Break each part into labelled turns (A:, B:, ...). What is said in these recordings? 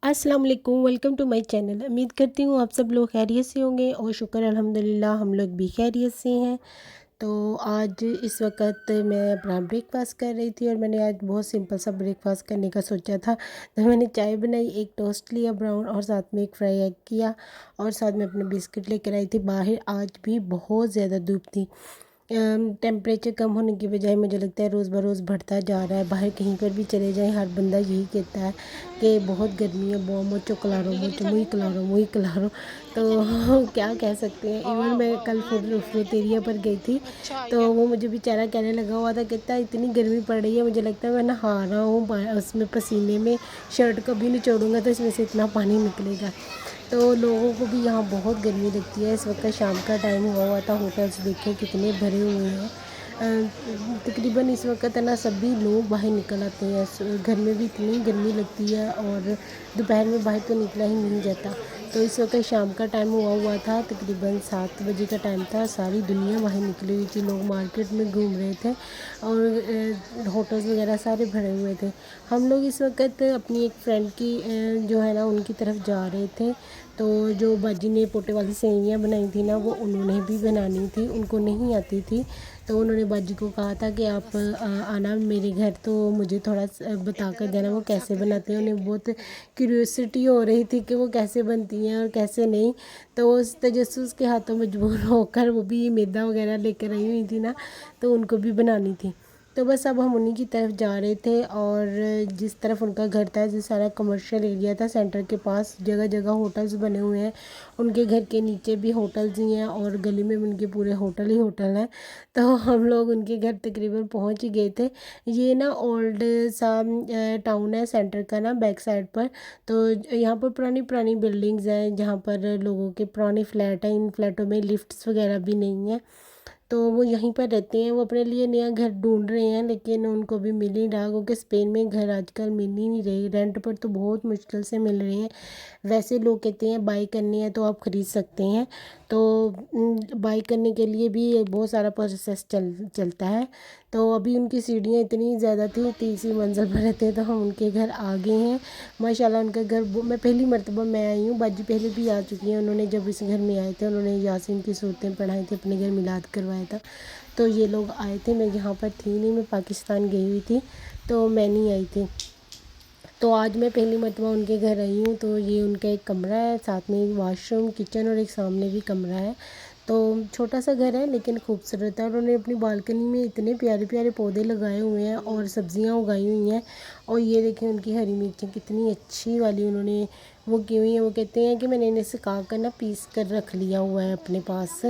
A: अस्सलाम वालेकुम, welcome to my channel. उम्मीद करती हूँ आप सब लोग खैरियत से होंगे और शुक्र अल्हम्दुलिल्लाह हम लोग भी खैरियत से हैं। तो आज इस वक्त मैं अपना ब्रेकफास्ट कर रही थी और मैंने आज बहुत सिंपल सा ब्रेकफास्ट करने का सोचा था। तो मैंने चाय बनाई, एक टोस्ट लिया ब्राउन और साथ में एक फ्राई एग किया और साथ में अपने बिस्किट लेकर आई थी। बाहर आज भी बहुत ज़्यादा धूप थी। टेम्परेचर कम होने की बजाय मुझे लगता है रोज़ बरोज़ बढ़ता जा रहा है। बाहर कहीं पर भी चले जाएं हर बंदा यही कहता है कि बहुत गर्मी है, बहुत मुझे कलारो मुझे मुँह कलारो मुँह कलारो। तो क्या कह सकते हैं। इवन मैं कल फ्रूट एरिया पर गई थी तो वो मुझे बेचारा कहने लगा हुआ था, कहता इतनी गर्मी पड़ रही है, मुझे लगता है मैं नहा रहा हूँ उसमें पसीने में, शर्ट कभी निचोड़ूंगा तो इसमें से इतना पानी निकलेगा। तो लोगों को भी यहाँ बहुत गर्मी लगती है। इस वक्त शाम का टाइम हुआ था, होटल्स देखें कितने भरे हुए हैं। तकरीबन इस वक्त है ना सभी लोग बाहर निकल आते हैं। घर में भी इतनी गर्मी लगती है और दोपहर में बाहर तो निकला ही नहीं जाता। तो इस वक्त शाम का टाइम हुआ था, तकरीबन 7 बजे का टाइम था। सारी दुनिया बाहर निकली हुई थी, लोग मार्केट में घूम रहे थे और होटल्स वगैरह सारे भरे हुए थे। हम लोग इस वक्त अपनी एक फ्रेंड की जो है ना उनकी तरफ जा रहे थे। तो जो बाजी ने पोटे वाली सेवियाँ बनाई थी ना, वो उन्होंने भी बनानी थी, उनको नहीं आती थी। तो उन्होंने बाजी को कहा था कि आप आना मेरे घर, तो मुझे थोड़ा बता कर देना वो कैसे बनाते हैं। उन्हें बहुत क्यूरियोसिटी हो रही थी कि वो कैसे बनती हैं और कैसे नहीं। तो उस तजस्सुस के हाथों मजबूर होकर वो भी मैदा वगैरह लेकर आई हुई थी ना, तो उनको भी बनानी थी। तो बस अब हम उन्हीं की तरफ जा रहे थे और जिस तरफ उनका घर था, जिस सारा कमर्शियल एरिया था, सेंटर के पास जगह जगह होटल्स बने हुए हैं। उनके घर के नीचे भी होटल्स ही हैं और गली में भी उनके पूरे होटल ही होटल हैं। तो हम लोग उनके घर तकरीबन पहुंच ही गए थे। ये ना ओल्ड सा टाउन है सेंटर का ना, बैक साइड पर। तो यहाँ पर पुरानी पुरानी बिल्डिंग्स हैं जहाँ पर लोगों के पुराने फ्लैट हैं। इन फ्लैटों में लिफ्ट्स वगैरह भी नहीं है। तो वो यहीं पर रहते हैं। वो अपने लिए नया घर ढूंढ रहे हैं लेकिन उनको भी मिल नहीं रहा, क्योंकि स्पेन में घर आजकल मिल ही नहीं रही, रेंट पर तो बहुत मुश्किल से मिल रहे हैं। वैसे लोग कहते हैं बाई करनी है तो आप ख़रीद सकते हैं। तो बाई करने के लिए भी बहुत सारा प्रोसेस चलता है। तो अभी उनकी सीढ़ियाँ इतनी ज़्यादा थी, तीसरी मंजिल पर रहते हैं, तो हम उनके घर आ गए हैं। माशाल्लाह उनका घर मैं पहली मर्तबा मैं आई हूँ, बाजी पहले भी आ चुकी हैं। उन्होंने जब इस घर में आए थे उन्होंने यासीन की सूरतें पढ़ाई थी, अपने घर मिलाद करवाया था। तो ये लोग आए थे, मैं यहाँ पर थी नहीं, मैं पाकिस्तान गई हुई थी, तो मैं नहीं आई थी। तो आज मैं पहली मर्तबा उनके घर आई हूँ। तो ये उनका एक कमरा है, साथ में एक वाशरूम, किचन और एक सामने भी कमरा है। तो छोटा सा घर है लेकिन खूबसूरत है। और उन्होंने अपनी बालकनी में इतने प्यारे प्यारे पौधे लगाए हुए हैं और सब्जियां उगाई हुई हैं। और ये देखें उनकी हरी मिर्चें कितनी अच्छी वाली उन्होंने वो की हुई हैं। वो कहते हैं कि मैंने इन्हें सुखा कर ना पीस कर रख लिया हुआ है अपने पास।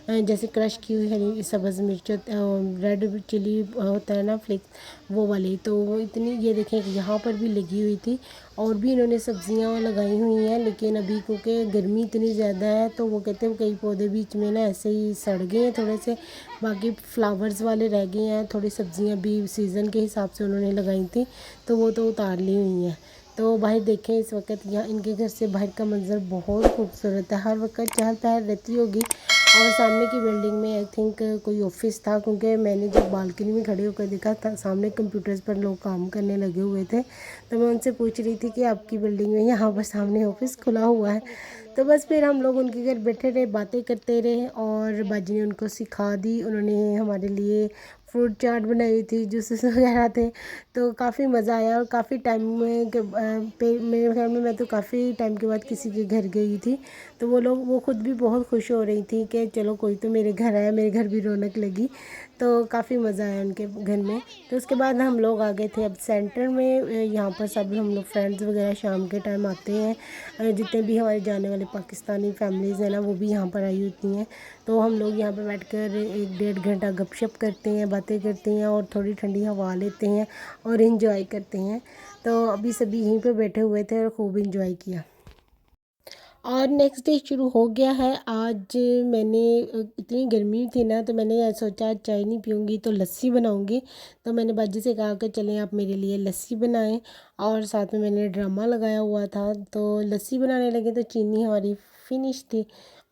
A: जैसे क्रश की हुई हरी सब्ज़ मिर्च, रेड चिली होता है ना फ्लेक्स, वो वाली। तो वो इतनी, ये देखें कि यहाँ पर भी लगी हुई थी। और भी इन्होंने सब्जियां लगाई हुई हैं लेकिन अभी क्योंकि गर्मी इतनी ज़्यादा है तो वो कहते हैं कई पौधे बीच में ना ऐसे ही सड़ गए हैं थोड़े से, बाकी फ्लावर्स वाले रह गए हैं। थोड़ी सब्जियां भी सीज़न के हिसाब से उन्होंने लगाई थी तो वो तो उतार ली हुई हैं। तो बाहर देखें इस वक्त यहाँ इनके घर से बाहर का मंजर बहुत खूबसूरत है। हर वक्त चहल पहल रहती होगी। और सामने की बिल्डिंग में आई थिंक कोई ऑफिस था, क्योंकि मैंने जब बालकनी में खड़े होकर देखा था सामने कंप्यूटर्स पर लोग काम करने लगे हुए थे। तो मैं उनसे पूछ रही थी कि आपकी बिल्डिंग में यहाँ पर सामने ऑफिस खुला हुआ है। तो बस फिर हम लोग उनके घर बैठे रहे, बातें करते रहे और बाजी ने उनको सिखा दी। उन्होंने हमारे लिए फ्रूट चाट बनाई थी, जूसेस वगैरह थे। तो काफ़ी मज़ा आया और काफ़ी टाइम में मेरे ख्याल में मैं तो काफ़ी टाइम के बाद किसी के घर गई थी। तो वो खुद भी बहुत खुश हो रही थी कि चलो कोई तो मेरे घर आया, मेरे घर भी रौनक लगी। तो काफ़ी मज़ा आया उनके घर में। तो उसके बाद हम लोग आ गए थे अब सेंटर में। यहाँ पर सब हम लोग फ्रेंड्स वगैरह शाम के टाइम आते हैं। जितने भी हमारे जाने वाले पाकिस्तानी फैमिलीज़ हैं ना, वो भी यहाँ पर आई होती हैं। तो हम लोग यहाँ पर बैठकर 1-1.5 घंटा गपशप करते हैं, बातें करते हैं और थोड़ी ठंडी हवा लेते हैं और इन्जॉय करते हैं। तो अभी सभी यहीं पर बैठे हुए थे और खूब इन्जॉय किया। और नेक्स्ट डे शुरू हो गया है। आज मैंने इतनी गर्मी थी ना, तो मैंने सोचा आज चाय नहीं पीऊँगी तो लस्सी बनाऊँगी। तो मैंने बाजी से कहा कि चलें आप मेरे लिए लस्सी बनाएं। और साथ में मैंने ड्रामा लगाया हुआ था, तो लस्सी बनाने लगे तो चीनी हमारी फिनिश थी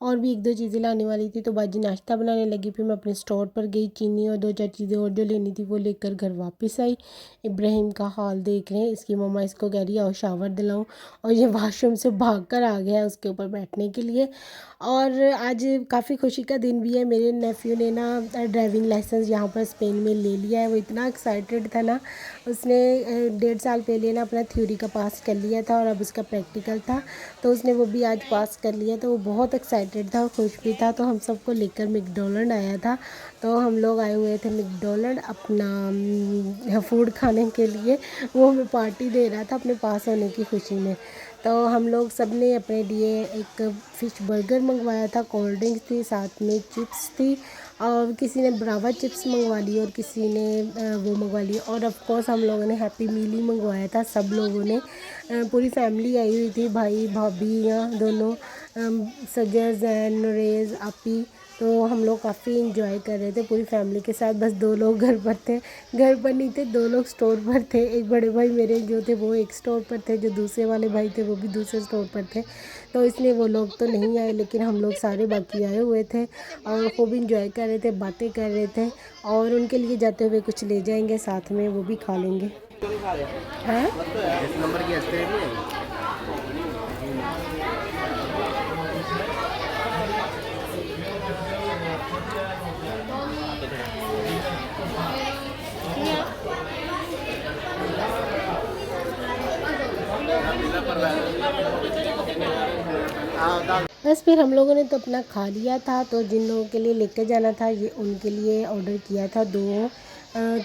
A: और भी 1-2 चीज़ें लाने वाली थी, तो बाजी नाश्ता बनाने लगी। फिर मैं अपने स्टोर पर गई, चीनी और 2-4 चीज़ें और जो लेनी थी वो लेकर घर वापस आई। इब्राहिम का हाल देख रहे हैं, इसकी मम्मा इसको कह रही है और शावर दिलाऊं, और ये वॉशरूम से भाग कर आ गया है उसके ऊपर बैठने के लिए। और आज काफ़ी खुशी का दिन भी है, मेरे नेफ्यू ने ना ड्राइविंग लाइसेंस यहाँ पर स्पेन में ले लिया है। वो इतना एक्साइटेड था ना, उसने 1.5 साल पहले ना अपना थ्योरी का पास कर लिया था और अब उसका प्रैक्टिकल था, तो उसने वो भी आज पास कर लिया। तो वो बहुत एक्साइटेड था और खुश भी था। तो हम सबको लेकर मैकडॉलैंड आया था, तो हम लोग आए हुए थे मैकडॉलैंड अपना फूड खाने के लिए। वो हमें पार्टी दे रहा था अपने पास होने की खुशी में। तो हम लोग सब ने अपने लिए एक फ़िश बर्गर मंगवाया था, कोल्ड ड्रिंक्स थी, साथ में चिप्स थी, और किसी ने ब्रावा चिप्स मंगवा ली और किसी ने वो मंगवा ली, और ऑफ कोर्स हम लोगों ने हैप्पी मील ही मंगवाया था। सब लोगों ने पूरी फैमिली आई हुई थी, भाई भाभी यहाँ दोनों, सजर जैन नरेज आपी। तो हम लोग काफ़ी इंजॉय कर रहे थे पूरी फैमिली के साथ। बस 2 लोग घर पर थे, घर पर नहीं थे, 2 लोग स्टोर पर थे। एक बड़े भाई मेरे जो थे वो एक स्टोर पर थे, जो दूसरे वाले भाई थे वो भी दूसरे स्टोर पर थे, तो इसलिए वो लोग तो नहीं आए, लेकिन हम लोग सारे बाकी आए हुए थे और खूब इंजॉय कर रहे थे, बातें कर रहे थे। और उनके लिए जाते हुए कुछ ले जाएंगे साथ में, वो भी खा लेंगे। हाँ,
B: इस नंबर की हस्ते नहीं है।
A: बस फिर हम लोगों ने तो अपना खा लिया था। तो जिन लोगों के लिए लेकर जाना था, ये उनके लिए ऑर्डर किया था 2,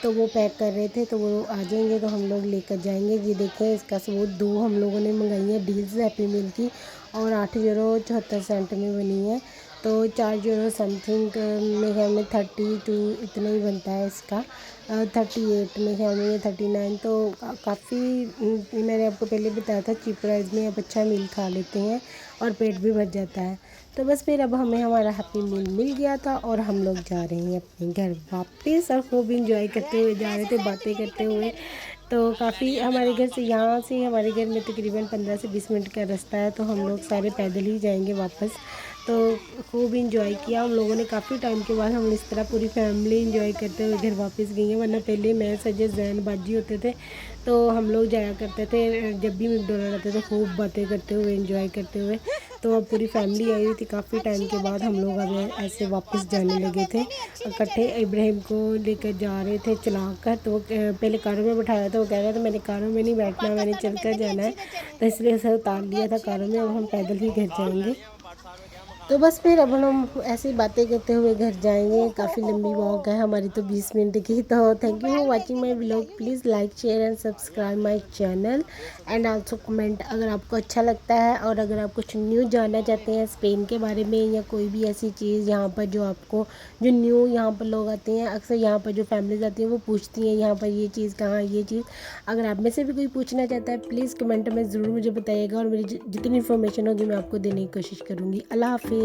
A: तो वो पैक कर रहे थे, तो वो आ जाएंगे तो हम लोग लेकर जाएंगे। ये देखें, इसका सबूत 2 हम लोगों ने मंगाई है डील्स हैप्पी मील की, और 8 यूरो 74 सेंट में बनी है। तो 4 यूरो समथिंग मेरे ख्याल में 32 इतना ही बनता है इसका, 38 मेरे ख्याल में, ये 39। तो काफ़ी मैंने आपको पहले बताया था चीप प्राइस में आप अच्छा मील खा लेते हैं और पेट भी भर जाता है। तो बस फिर अब हमें हमारा हैप्पी मील मिल गया था और हम लोग जा रहे हैं अपने घर वापस, और खूब इंजॉय करते हुए जा रहे थे, बातें करते हुए। तो काफ़ी हमारे घर से, यहाँ से हमारे घर में तकरीबन 15 से 20 मिनट का रास्ता है, तो हम लोग सारे पैदल ही जाएंगे वापस। तो खूब इंजॉय किया हम लोगों ने, काफ़ी टाइम के बाद हम इस तरह पूरी फैमिली इंजॉय करते हुए घर वापस गई हैं। वरना पहले मैं सजे जैन बाजी होते थे, तो हम लोग जाया करते थे जब भी मैकडॉनल्ड आते थे, खूब बातें करते हुए इंजॉय करते हुए। तो अब पूरी फैमिली आई हुई थी, काफ़ी टाइम के बाद हम लोग अब ऐसे वापस जाने लगे थे इकट्ठे। इब्राहिम को लेकर जा रहे थे चला कर, तो वो पहले कारों में बैठाया था, वो कह रहा था मैंने कारों में नहीं बैठना, मैंने चल कर जाना है, तो इसलिए उसे उतार लिया था कारों में। अब हम पैदल ही घर जाएंगे। तो बस फिर अब हम ऐसी बातें करते हुए घर जाएंगे। काफ़ी लंबी वॉक है हमारी, तो 20 मिनट की। तो thank you for watching my vlog. Please like share and subscribe my channel and also comment अगर आपको अच्छा लगता है, और अगर आप कुछ न्यू जानना चाहते हैं स्पेन के बारे में, या कोई भी ऐसी चीज़ यहाँ पर जो आपको, जो न्यू यहाँ पर लोग आते हैं, अक्सर यहाँ पर जो फैमिलीज आती हैं वो पूछती हैं यहाँ पर ये चीज़ कहाँ, ये चीज़। अगर आप में से भी कोई पूछना चाहता है, प्लीज़ कमेंट में ज़रूर मुझे बताइएगा, और मेरी जितनी इन्फॉर्मेशन होगी मैं आपको देने की कोशिश करूँगी। अल्लाह हाफिज़।